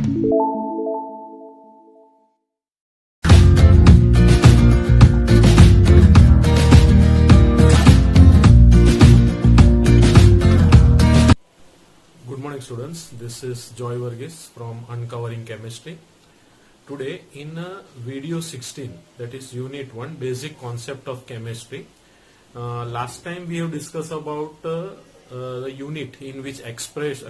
Good morning students, this is Joy Varghese from Uncovering Chemistry. Today in video 16, that is unit 1, basic concept of chemistry. Last time we have discussed about the unit in which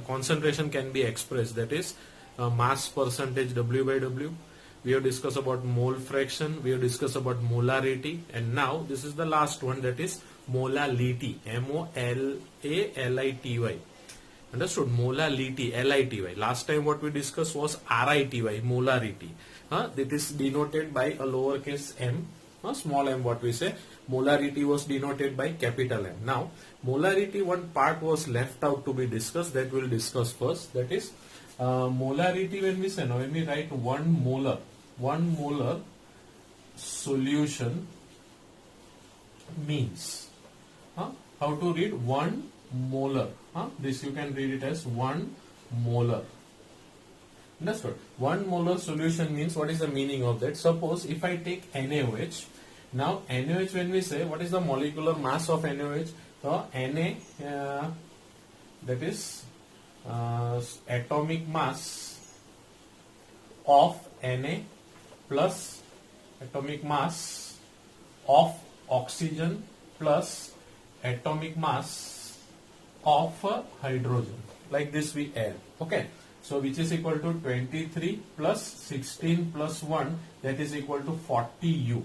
concentration can be expressed, that is mass percentage W by W. We have discussed about mole fraction, we have discussed about molarity, and now this is the last one, that is molality, M-O-L-A-L-I-T-Y. Understood? Molality, L-I-T-Y. Last time what we discussed was R-I-T-Y, molarity. That is denoted by a lowercase m, small m what we say. Molarity was denoted by capital M. Now, molarity, one part was left out to be discussed, that we'll discuss first. That is, molarity, when we say, now when we write 1 molar solution means, how to read 1 molar? This you can read it as 1 molar. Understood? 1 molar solution means, what is the meaning of that? Suppose if I take NaOH, now NaOH, when we say, what is the molecular mass of NaOH? So Na, that is atomic mass of Na plus atomic mass of oxygen plus atomic mass of hydrogen, like this we add. Okay, so which is equal to 23 plus 16 plus 1, that is equal to 40U.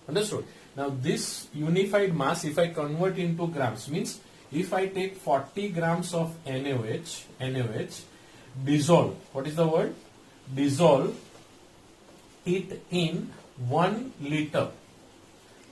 Understood? Now this unified mass, if I convert into grams, means if I take 40 grams of NaOH, dissolve, what is the word? Dissolve it in 1 liter.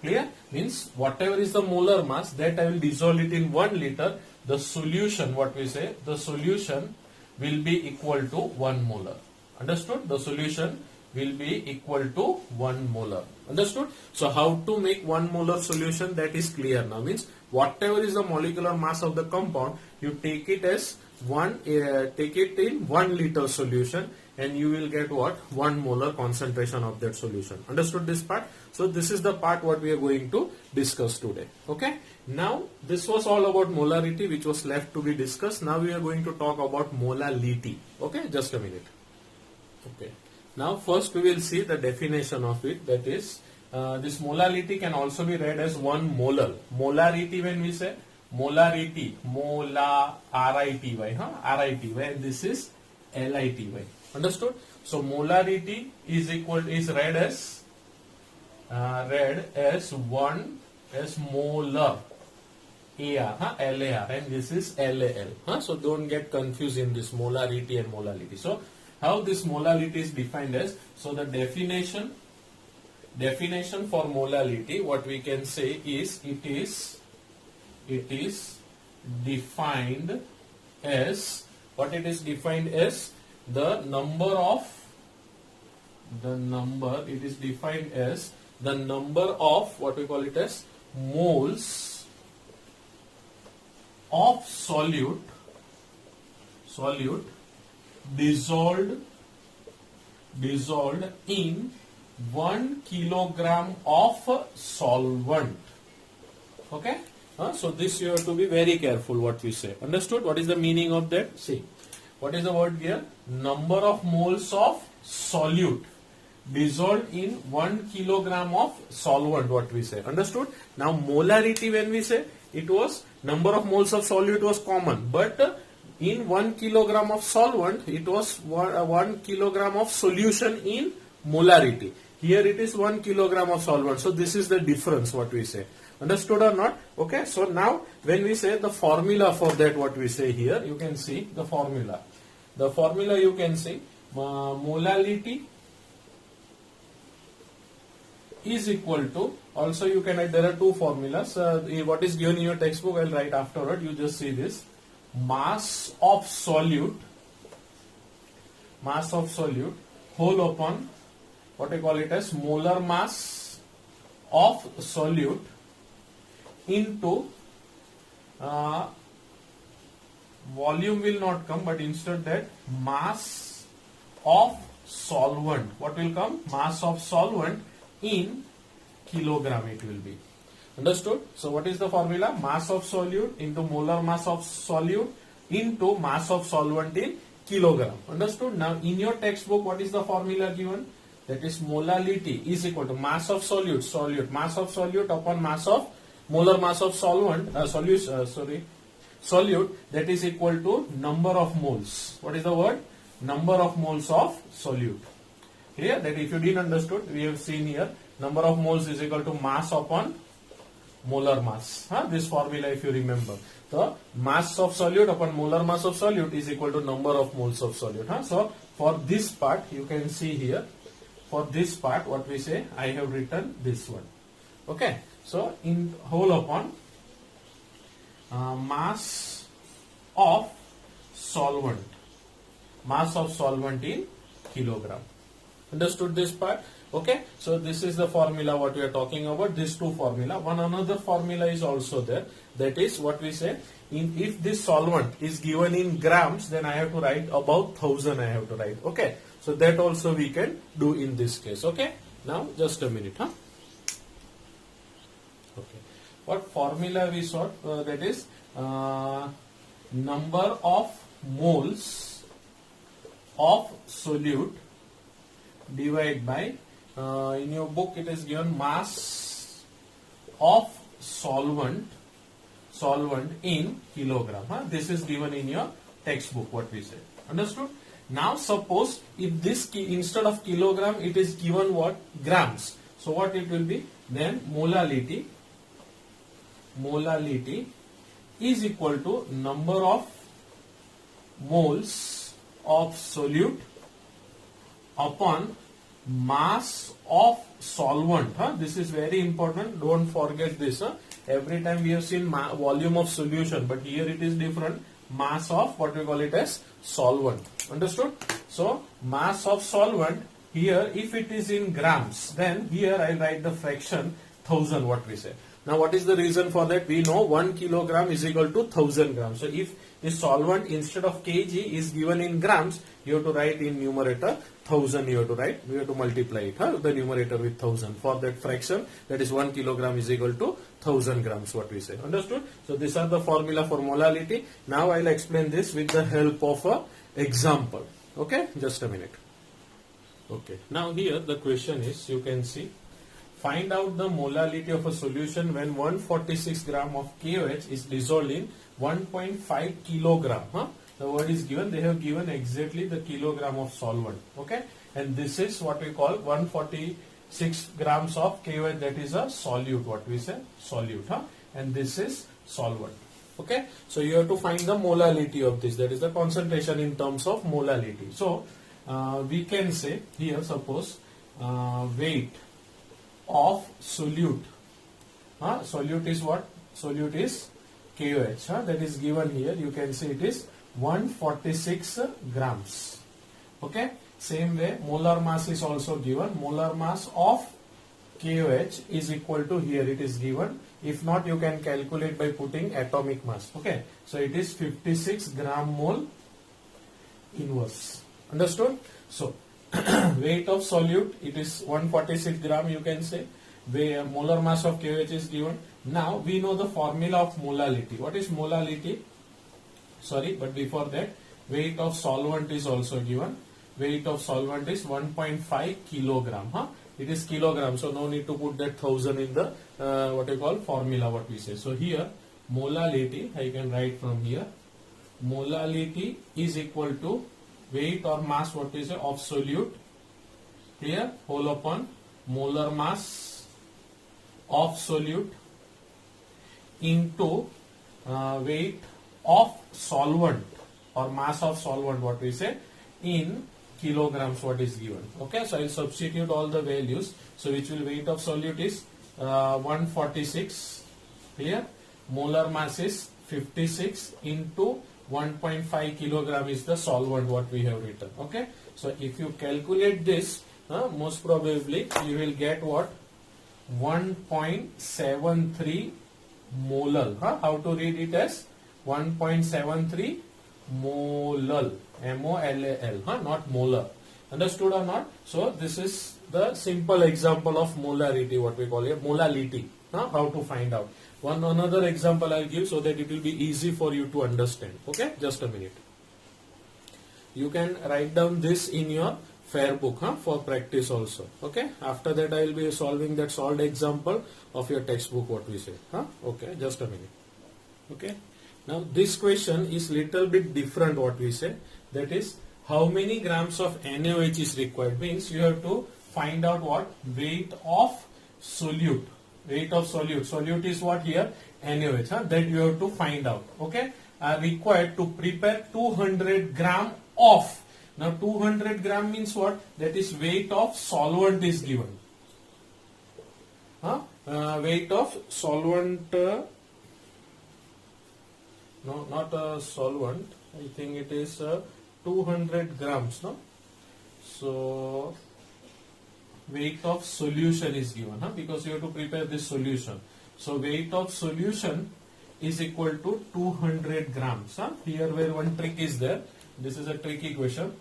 Clear? Means whatever is the molar mass, that I will dissolve it in 1 liter. The solution, what we say, the solution will be equal to 1 molar. Understood? The solution will be equal to 1 molar. Understood? So how to make 1 molar solution, that is clear now. Means whatever is the molecular mass of the compound, you take it as take it in 1 liter solution, and you will get what? 1 molar concentration of that solution. Understood this part? So this is the part what we are going to discuss today. Okay? Now this was all about molarity, which was left to be discussed. Now we are going to talk about molality. Okay? Just a minute. Okay. Now first we will see the definition of it. That is, this molality can also be read as 1 molar. Molarity, when we say molarity, R-I-T-Y, R-I-T-Y, and this is L-I-T-Y. Understood? So molarity is read as 1 as molar, AR, LAR, and this is LAL. So don't get confused in this molarity and molality. So how this molality is defined as? So the definition for molality, what we can say is, it is defined as, what it is defined as, the number, it is defined as the number of, what we call it as, moles of solute dissolved in 1 kilogram of solvent. Okay? So this you have to be very careful what we say. Understood? What is the meaning of that? See, what is the word here? Number of moles of solute dissolved in 1 kilogram of solvent, what we say. Understood? Now molarity, when we say, it was number of moles of solute was common, but in 1 kilogram of solvent, it was 1 kilogram of solution in molarity. Here it is 1 kilogram of solvent. So this is the difference, what we say. Understood or not? Okay. So now when we say the formula for that, what we say here, you can see the formula. The formula you can see, molality is equal to, also you can write, there are two formulas. What is given in your textbook, I'll write afterward. You just see this. Mass of solute whole upon, what I call it as, molar mass of solute into volume will not come, but instead that mass of solvent. What will come? Mass of solvent in kilogram it will be. Understood? So what is the formula? Mass of solute into molar mass of solute into mass of solvent in kilogram. Understood? Now in your textbook, what is the formula given? That is molality is equal to mass of solute, mass of solute upon mass of molar mass of solvent, solute, that is equal to number of moles. What is the word? Number of moles of solute. Clear? That if you didn't understood, we have seen here, number of moles is equal to mass upon molar mass. This formula if you remember. The mass of solute upon molar mass of solute is equal to number of moles of solute. So for this part, you can see here, for this part, what we say, I have written this one. Okay. So in whole upon mass of solvent in kilogram. Understood this part? Okay. So this is the formula what we are talking about. These two formula. One another formula is also there. That is what we say. If this solvent is given in grams, then I have to write about 1000. I have to write. Okay. So that also we can do in this case. Okay. Now just a minute. Okay. What formula we saw? That is number of moles of solute divided by, in your book it is given mass of solvent in kilogram. This is given in your textbook what we said. Understood? Now suppose if this instead of kilogram it is given what? Grams. So what it will be? Then molality is equal to number of moles of solute upon mass of solvent. This is very important. Don't forget this. Every time we have seen volume of solution, but here it is different. Mass of what we call it as solvent. Understood? So mass of solvent here, if it is in grams, then here I write the fraction 1000 what we say. Now what is the reason for that? We know 1 kilogram is equal to 1000 grams. So if the solvent instead of kg is given in grams, you have to write in numerator 1000 you have to write. We have to multiply it, the numerator with 1000 for that fraction. That is 1 kilogram is equal to 1000 grams what we say. Understood? So these are the formula for molality. Now I will explain this with the help of a example. Okay? Just a minute. Okay. Now here the question is, you can see, find out the molality of a solution when 146 gram of KOH is dissolved in 1.5 kilogram. The word is given, they have given exactly the kilogram of solvent. Okay, and this is what we call 146 grams of KOH, that is a solute, what we say, solute. And this is solvent. Okay, so you have to find the molality of this, that is the concentration in terms of molality. So we can say here, suppose weight of solute. Solute is what? Solute is KOH. That is given here. You can see it is 146 grams. Okay. Same way, molar mass is also given. Molar mass of KOH is equal to, here it is given. If not, you can calculate by putting atomic mass. Okay. So it is 56 gram mole inverse. Understood? So weight of solute, it is 146 gram, you can say. Where molar mass of KOH is given. Now we know the formula of molality. What is molality? Sorry, but before that, weight of solvent is also given. Weight of solvent is 1.5 kilogram. It is kilogram, so no need to put that 1000 in the what you call formula, what we say. So here molality, I can write from here. Molality is equal to weight or mass, what we say, of solute. Here whole upon molar mass of solute into weight of solvent or mass of solvent, what we say, in kilograms, what is given. Okay, so I will substitute all the values. So which will weight of solute is 146. Here molar mass is 56 into 1.5 kilogram is the solvent what we have written. Okay, so if you calculate this, most probably you will get what? 1.73 molal. How to read it as 1.73 molal, MOLAL, not molar. Understood or not? So this is the simple example of molarity, what we call it, molality. How to find out. Another example I'll give so that it will be easy for you to understand. Okay, just a minute. You can write down this in your fair book for practice also. Okay, after that I will be solving that solved example of your textbook, what we say. Okay, just a minute. Okay, now this question is little bit different, what we say, that is how many grams of NaOH is required, means you have to find out what weight of solute. Weight of solute. Solute is what here? NaOH. That you have to find out. Okay, are required to prepare 200 gram of. Now 200 gram means what? That is weight of solvent is given. Weight of solvent. No, not a solvent. I think it is 200 grams. No, so weight of solution is given, because you have to prepare this solution. So weight of solution is equal to 200 grams. Here where one trick is there. This is a tricky question.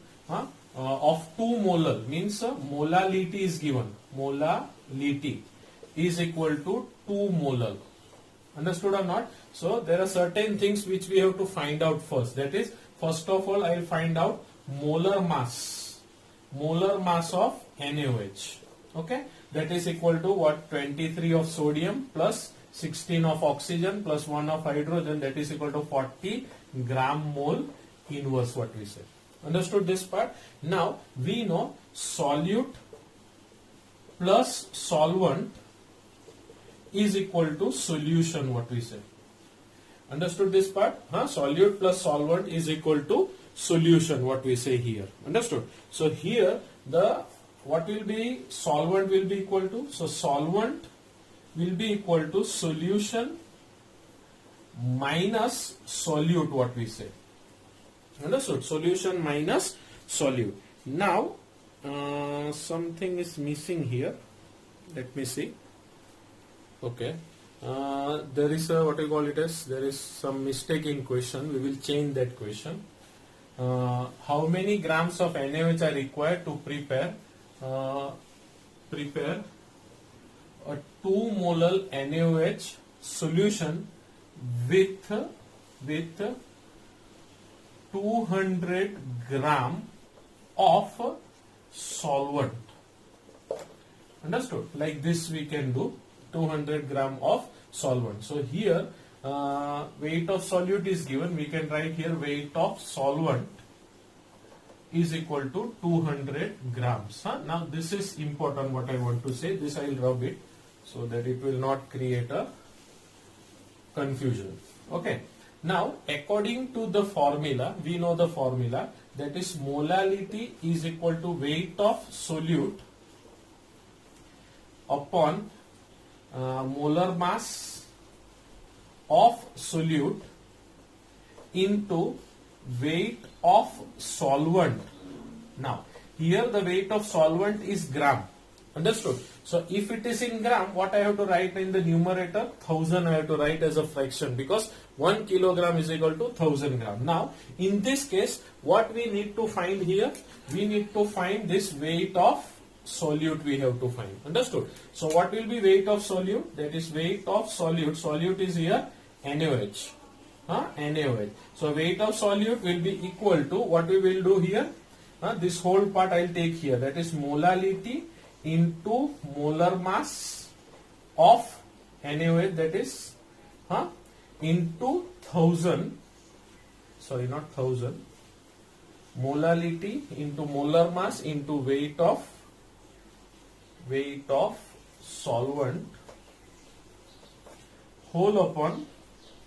Of 2 molar means molality is given. Molality is equal to 2 molar. Understood or not? So there are certain things which we have to find out first. That is, first of all, I will find out molar mass. Molar mass of NaOH. Okay, that is equal to what? 23 of sodium plus 16 of oxygen plus 1 of hydrogen. That is equal to 40 gram mole inverse, what we say. Understood this part? Now we know solute plus solvent is equal to solution, what we say. Understood this part? Solute plus solvent is equal to solution, what we say here. Understood? So here the what will be solvent will be equal to, so solvent will be equal to solution minus solute, what we say. Understood? Solution minus solute. Now something is missing here. Let me see. Okay, there is a, what we call it as, there is some mistake in question. We will change that question. How many grams of NaOH are required to prepare a 2 molar NaOH solution with 200 gram of solvent? Understood? Like this we can do, 200 gram of solvent. So here weight of solute is given. We can write here weight of solvent is equal to 200 grams. Now this is important, what I want to say. This I will rub it so that it will not create a confusion. Okay. Now according to the formula, we know the formula, that is molality is equal to weight of solute upon molar mass of solute into weight of solvent. Now here the weight of solvent is gram. Understood? So if it is in gram, what I have to write in the numerator? 1000 I have to write as a fraction, because 1 kilogram is equal to 1000 gram. Now in this case, what we need to find here? We need to find this weight of solute we have to find. Understood? So what will be weight of solute? That is weight of solute. Solute is here NaOH. NaOH. So weight of solute will be equal to, what we will do here? This whole part I will take here. That is molality into molar mass of NaOH, that is into 1000. Sorry, not 1000. Molality into molar mass into weight of solvent whole upon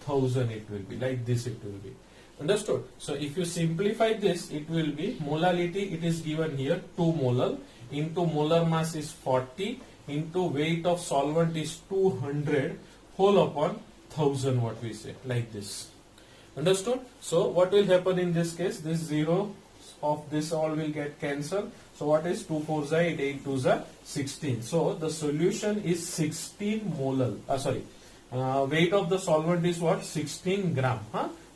1000. It will be like this, it will be. Understood? So if you simplify this, it will be molality, it is given here 2 molar into molar mass is 40 into weight of solvent is 200 whole upon 1000, what we say, like this. Understood? So what will happen in this case? This 0 of this all will get cancelled. So what is 2 4s are 8, 8 2s are 16. So the solution is 16 molar. Weight of the solvent is what? 16 gram.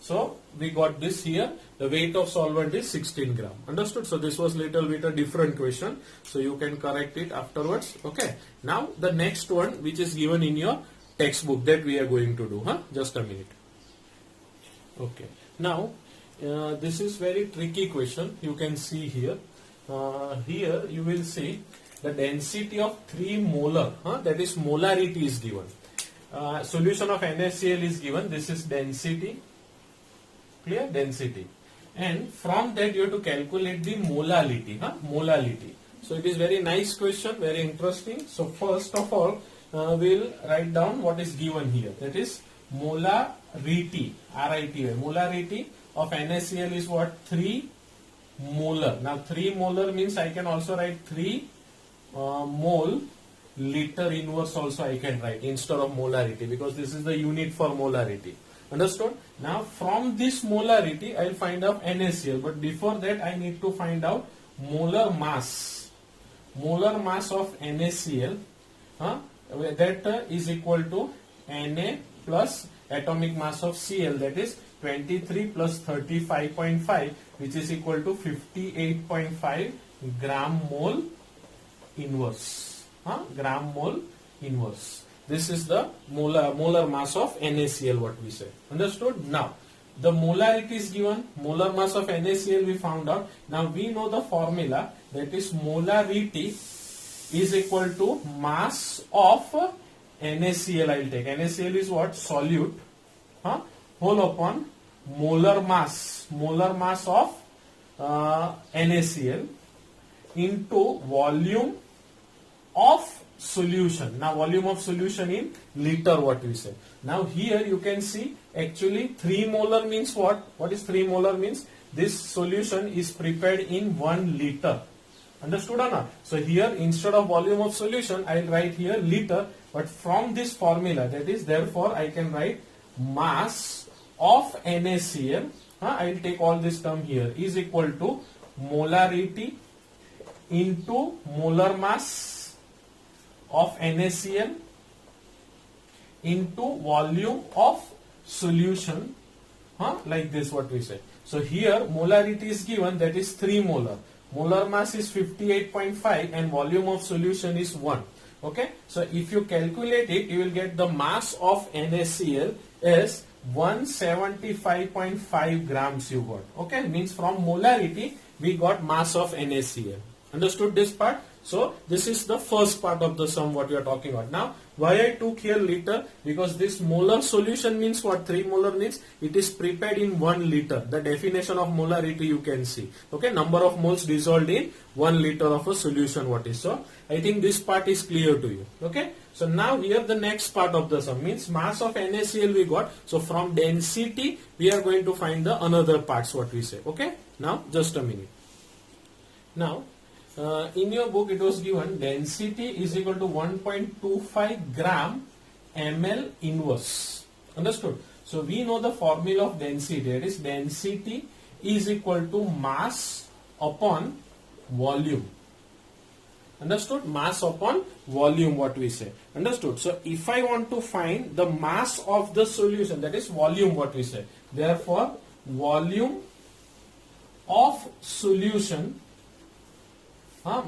So we got this here. The weight of solvent is 16 gram. Understood? So this was little bit a different question. So you can correct it afterwards. Okay. Now the next one which is given in your textbook that we are going to do. Just a minute. Okay. Now this is very tricky question. You can see here. Here you will see the density of 3 molar. That is molarity is given. Solution of NaCl is given. This is density. Clear? Density. And from that you have to calculate the molality. Molality. So it is very nice question, very interesting. So first of all, we'll write down what is given here. That is molarity. R-I-T-Y. Molarity of NaCl is what? 3 molar. Now 3 molar means I can also write 3 mole liter inverse also I can write instead of molarity, because this is the unit for molarity. Understood? Now from this molarity I will find out NaCl, but before that I need to find out molar mass. Molar mass of NaCl that is equal to Na plus atomic mass of Cl, that is 23 plus 35.5, which is equal to 58.5 gram mole inverse. Gram mole inverse. This is the molar mass of NaCl, what we say. Understood? Now the molarity is given. Molar mass of NaCl we found out. Now we know the formula, that is molarity is equal to mass of NaCl. I will take NaCl is what? Solute, whole upon molar mass of NaCl into volume of solution. Now volume of solution in liter, what we say. Now here you can see actually 3 molar means what? What is 3 molar means? This solution is prepared in 1 liter. Understood or not? So here instead of volume of solution I will write here liter, but from this formula, that is therefore I can write mass of NaCl. I will take all this term here, is equal to molarity into molar mass of NaCl into volume of solution, like this what we say. So here molarity is given, that is 3 molar. Molar mass is 58.5 and volume of solution is 1. Okay, so if you calculate it, you will get the mass of NaCl is 175.5 grams you got. Okay, means from molarity we got mass of NaCl. Understood this part? So this is the first part of the sum what we are talking about. Now why I took here liter? Because this molar solution means what? 3 molar means it is prepared in 1 liter. The definition of molarity you can see. Okay, number of moles dissolved in 1 liter of a solution, what is. So I think this part is clear to you. Okay, so now here the next part of the sum means mass of NaCl we got. So from density we are going to find the another parts what we say. Okay, now just a minute. Now in your book it was given density is equal to 1.25 gram ml inverse. Understood? So we know the formula of density, that is density is equal to mass upon volume. Understood? Mass upon volume what we say. Understood? So if I want to find the mass of the solution, that is volume what we say. Therefore volume of solution,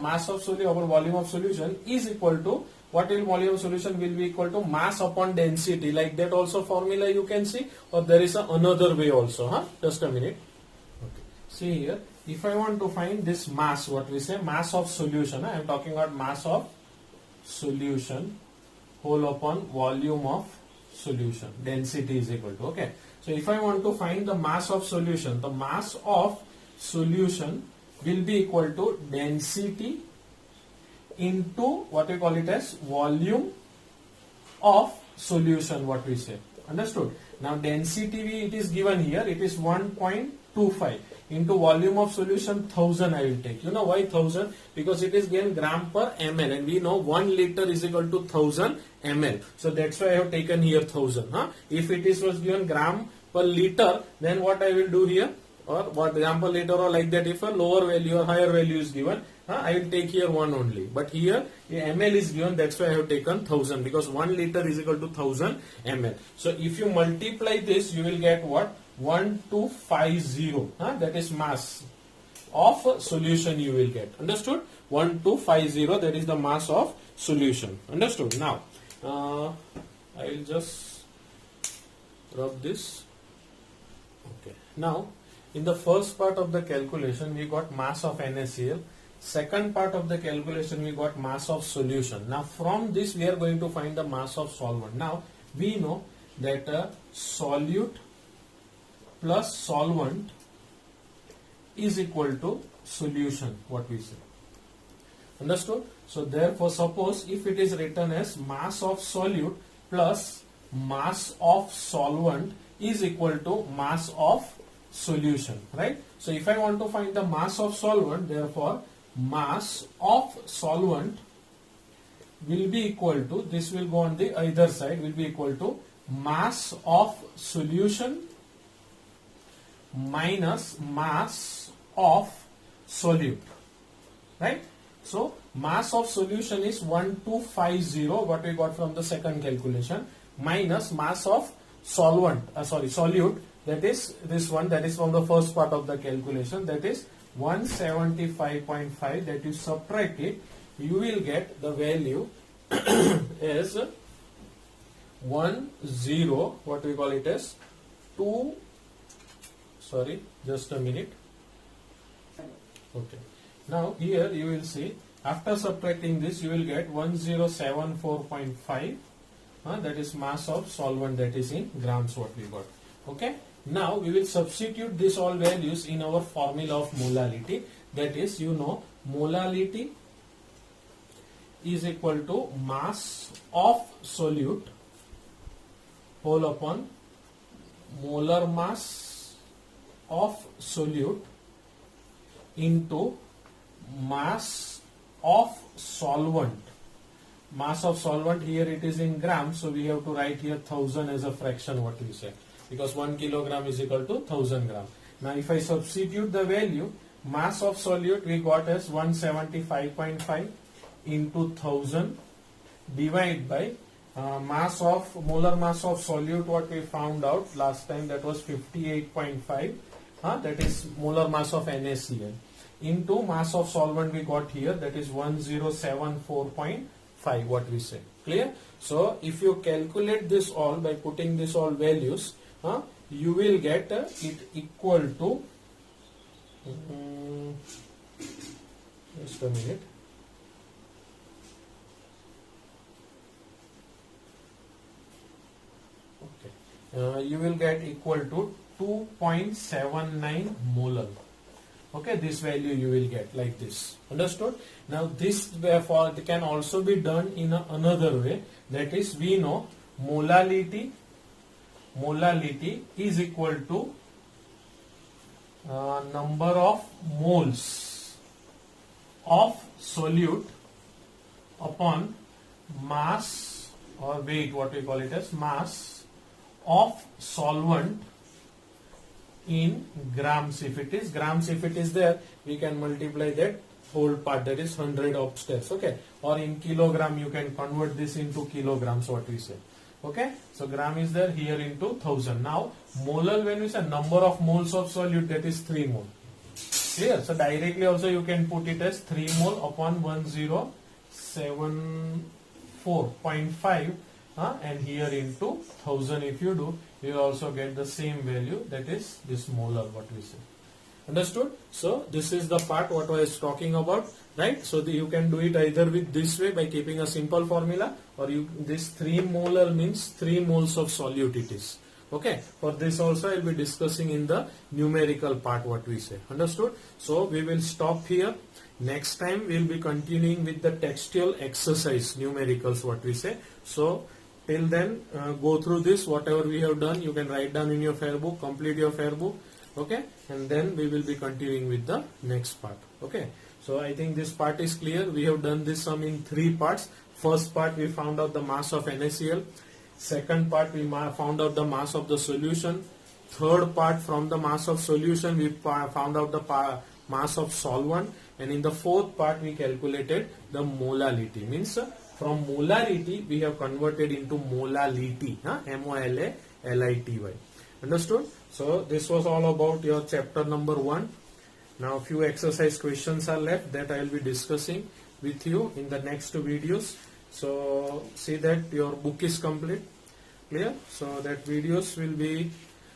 mass of solution over volume of solution is equal to, what will volume of solution will be equal to mass upon density. Like that also formula you can see, or there is another way also. Just a minute. Okay. See here, if I want to find this mass, what we say, mass of solution, I am talking about mass of solution whole upon volume of solution. Density is equal to, okay. So if I want to find the mass of solution, the mass of solution will be equal to density into what we call it as volume of solution, what we say. Understood? Now density it is given here, it is 1.25 into volume of solution 1000 I will take. You know why 1000? Because it is given gram per ml and we know 1 liter is equal to 1000 ml. So that's why I have taken here 1000. If it was given gram per liter, then what I will do here, or what example later or like that, if a lower value or higher value is given, I will take here 1 only. But here ml is given, that's why I have taken 1000, because 1 liter is equal to 1000 ml. So if you multiply this, you will get what? 1250, that is mass of solution you will get. Understood? 1250, that is the mass of solution. Understood? Now I will just rub this. Okay. Now in the first part of the calculation we got mass of NaCl. Second part of the calculation we got mass of solution. Now from this we are going to find the mass of solvent. Now we know that solute plus solvent is equal to solution, what we say. Understood? So therefore, suppose if it is written as mass of solute plus mass of solvent is equal to mass of solution, right? So if I want to find the mass of solvent, therefore mass of solvent will be equal to, this will go on the either side, will be equal to mass of solution minus mass of solute, right? So mass of solution is 1250, what we got from the second calculation, minus mass of solute, that is this one, that is from the first part of the calculation, that is 175.5, that you subtract it, you will get the value as 10, what we call it as 2, sorry, just a minute. Okay. Now here you will see, after subtracting this you will get 1074.5, that is mass of solvent, that is in grams what we got. Okay. Now we will substitute these all values in our formula of molality, that is, you know, molality is equal to mass of solute whole upon molar mass of solute into mass of solvent. Mass of solvent, here it is in grams, so we have to write here 1000 as a fraction, what we say, because 1 kilogram is equal to 1000 gram. Now if I substitute the value, mass of solute we got as 175.5 into 1000 divided by molar mass of solute, what we found out last time, that was 58.5, that is molar mass of NaCl, into mass of solvent we got here, that is 1074.5, what we say. Clear? So if you calculate this all by putting this all values, you will get it equal to just a minute. Okay, you will get equal to 2.79 molar. Okay, this value you will get like this. Understood? Now this therefore can also be done in another way, that is, we know molality is equal to number of moles of solute upon mass or weight, what we call it as mass of solvent in grams. If it is grams, if it is there, we can multiply that whole part, that is 100 upstairs. Okay, or in kilogram you can convert this into kilograms, what we say. Okay, so gram is there, here into 1000. Now molar, when we say number of moles of solute, that is 3 mole. Clear? So directly also you can put it as 3 mole upon 1074.5, and here into 1000 if you do, you will also get the same value, that is this molar, what we say. Understood? So this is the part what I was talking about, right? So you can do it either with this way by keeping a simple formula, or this 3 molar means 3 moles of solute it is. Okay, for this also I will be discussing in the numerical part, what we say. Understood? So we will stop here. Next time we will be continuing with the textual exercise, numericals, what we say. So till then, go through this, whatever we have done you can write down in your fair book, complete your fair book. Okay, and then we will be continuing with the next part. Okay, so I think this part is clear. We have done this sum in 3 parts. First part we found out the mass of NaCl. Second part we found out the mass of the solution. Third part, from the mass of solution we found out the mass of solvent, and in the fourth part we calculated the molality. Means from molarity we have converted into molality, MOLALITY. Understood? So this was all about your chapter number 1. Now few exercise questions are left that I will be discussing with you in the next videos. So see that your book is complete, clear? So that videos will be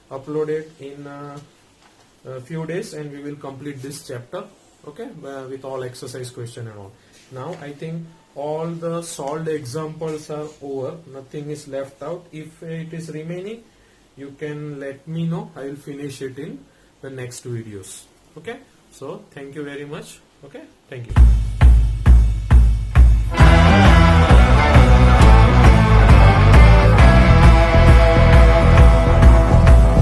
uploaded in a few days and we will complete this chapter, okay, with all exercise question and all. Now I think all the solved examples are over, nothing is left out. If it is remaining, you can let me know. I will finish it in the next videos. Okay, so thank you very much. Okay, thank you.